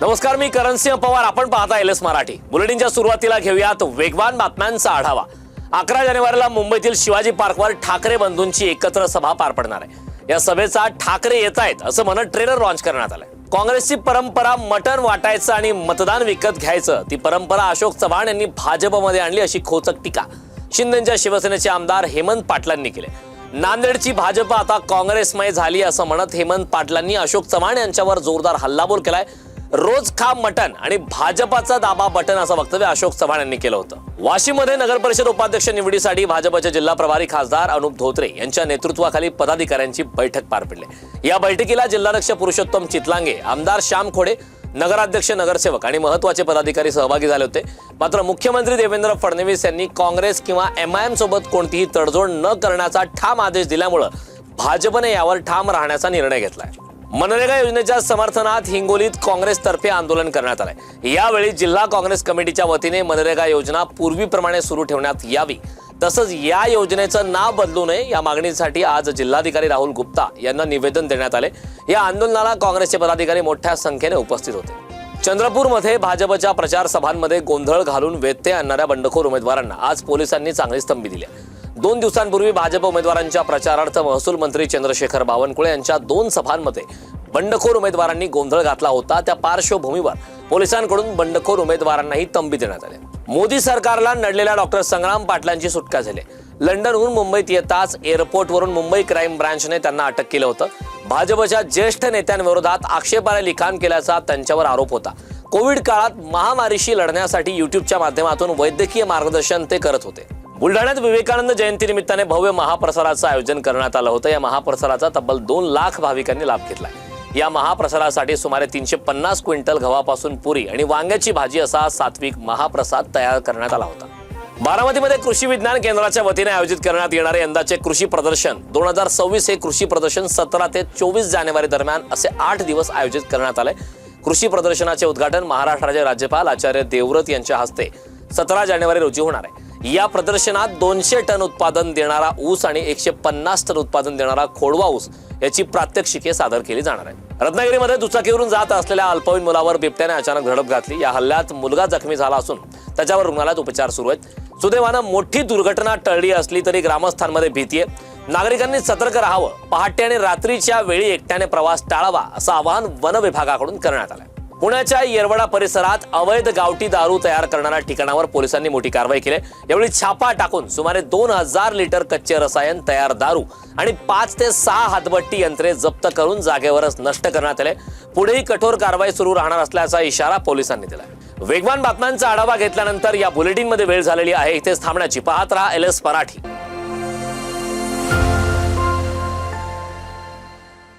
नमस्कार, मी करणसिंह पवार. आपण पाहता एलएस मराठी. बुलेटिनच्या सुरुवातीला घेऊयात वेगवान बातम्यांचा आढावा. 11 जानेवारीला मुंबईतील शिवाजी पार्कवर ठाकरे बंधूंची एकत्र सभा पार पडणार आहे. या सभेचा ठाकरे येतायत असं म्हणत ट्रेलर लॉन्च करण्यात आलंय. काँग्रेसची परंपरा मटण वाटायचं आणि मतदान विकत घ्यायचं, ती परंपरा अशोक चव्हाण यांनी भाजपमध्ये आणली अशी खोचक टीका शिंदेच्या शिवसेनेचे आमदार हेमंत पाटलांनी केली. नांदेडची भाजप आता काँग्रेसमय झाली असं म्हणत हेमंत पाटलांनी अशोक चव्हाण यांच्यावर जोरदार हल्लाबोल केलाय. रोज खा मटण आणि भाजपाचा दाबा बटन असं वक्तव्य अशोक चव्हाण यांनी केलं होतं. वाशीमध्ये नगर परिषद उपाध्यक्ष निवडीसाठी भाजपचे जिल्हा प्रभारी खासदार अनुप धोत्रे यांच्या नेतृत्वाखाली पदाधिकाऱ्यांची बैठक पार पडली. या बैठकीला जिल्हाध्यक्ष पुरुषोत्तम चितलांगे, आमदार श्याम खोडे, नगराध्यक्ष, नगरसेवक आणि महत्त्वाचे पदाधिकारी सहभागी झाले होते. मात्र मुख्यमंत्री देवेंद्र फडणवीस यांनी काँग्रेस किंवा एमआयएम सोबत कोणतीही तडजोड न करण्याचा ठाम आदेश दिल्यामुळे भाजपने यावर ठाम राहण्याचा निर्णय घेतलाय. मनरेगा योजनेच्या समर्थनात हिंगोलीत काँग्रेसतर्फे आंदोलन करण्यात आलंय. यावेळी जिल्हा काँग्रेस कमिटीच्या वतीने मनरेगा योजना पूर्वीप्रमाणे सुरू ठेवण्यात यावी, तसंच या योजनेचं नाव बदलू नये या मागणीसाठी आज जिल्हाधिकारी राहुल गुप्ता यांना निवेदन देण्यात आले. या आंदोलनाला काँग्रेसचे पदाधिकारी मोठ्या संख्येने उपस्थित होते. चंद्रपूरमध्ये भाजपच्या प्रचार सभांमध्ये गोंधळ घालून व्यत्यय आणणाऱ्या बंडखोर उमेदवारांना आज पोलिसांनी चांगली स्तंभी दिली. 2 दिवसांपूर्वी भाजप उमेदवारांच्या प्रचारार्थ महसूल मंत्री चंद्रशेखर बावनकुळे यांच्या 2 सभांमध्ये बंडखोर उमेदवारांनी गोंधळ घातला होता. त्या पार्श्वभूमीवर पोलिसांकडून बंडखोर उमेदवारांनाही तंबी देण्यात आली. मोदी सरकारला नडलेल्या डॉक्टर संग्राम पाटलांची सुटका झाली. लंडनहून मुंबईत येताच एअरपोर्टवरून मुंबई क्राईम ब्रांचने त्यांना अटक केलं होतं. भाजपच्या ज्येष्ठ नेत्यांविरोधात आक्षेपार्ह लिखाण केल्याचा त्यांच्यावर आरोप होता. कोविड काळात महामारीशी लढण्यासाठी युट्यूबच्या माध्यमातून वैद्यकीय मार्गदर्शन ते करत होते. बुलढाण्यात विवेकानंद जयंती निमित्ताने भव्य महाप्रसाराचं आयोजन करण्यात आलं होतं. या महाप्रसाराचा तब्बल 2 लाख भाविकांनी लाभ घेतलाय. या महाप्रसारासाठी सुमारे 350 क्विंटल गव्हापासून पुरी आणि वांग्याची भाजी असा सात्विक महाप्रसाद तयार करण्यात आला होता. बारामतीमध्ये कृषी विज्ञान केंद्राच्या वतीने आयोजित करण्यात येणारे यंदाचे कृषी प्रदर्शन 2026 हे कृषी प्रदर्शन 17 ते 24 जानेवारी दरम्यान असे 8 दिवस आयोजित करण्यात आले. कृषी प्रदर्शनाचे उद्घाटन महाराष्ट्राचे राज्यपाल आचार्य देवव्रत यांच्या हस्ते 17 जानेवारी रोजी होणार आहे. या प्रदर्शनात 200 टन उत्पादन देणारा ऊस आणि 150 टन उत्पादन देणारा खोडवा ऊस याची प्रात्यक्षिके सादर केली जाणार आहेत. रत्नागिरीमध्ये दुचाकीवरून जात असलेल्या अल्पवयीन मुलावर बिबट्याने अचानक धडक घातली. या हल्ल्यात मुलगा जखमी झाला असून त्याच्यावर रुग्णालयात उपचार सुरू आहेत. सुदैवानं मोठी दुर्घटना टळली असली तरी ग्रामस्थांमध्ये भीती आहे. नागरिकांनी सतर्क राहावं, पहाटे आणि रात्रीच्या वेळी एकट्याने प्रवास टाळावा असं आवाहन वन विभागाकडून करण्यात आलं. पुण्याच्या येरवडा परिसरात अवैध गावठी दारू तयार करणाऱ्या ठिकाणावर पोलिसांनी मोठी कारवाई केली. यावेळी छापा टाकून सुमारे 2000 लिटर कच्चे रसायन, तयार दारू आणि 5 ते 6 हातभट्टी यंत्रे जप्त करून जागेवरच नष्ट करण्यात आले. पुढेही कठोर कारवाई सुरू राहणार असल्याचा इशारा पोलिसांनी दिला. वेगवान बातम्यांचा आढावा घेतल्यानंतर या बुलेटिनमध्ये वेळ झालेली आहे. इथेच थांबण्याची. पाहत रहा एलएस मराठी.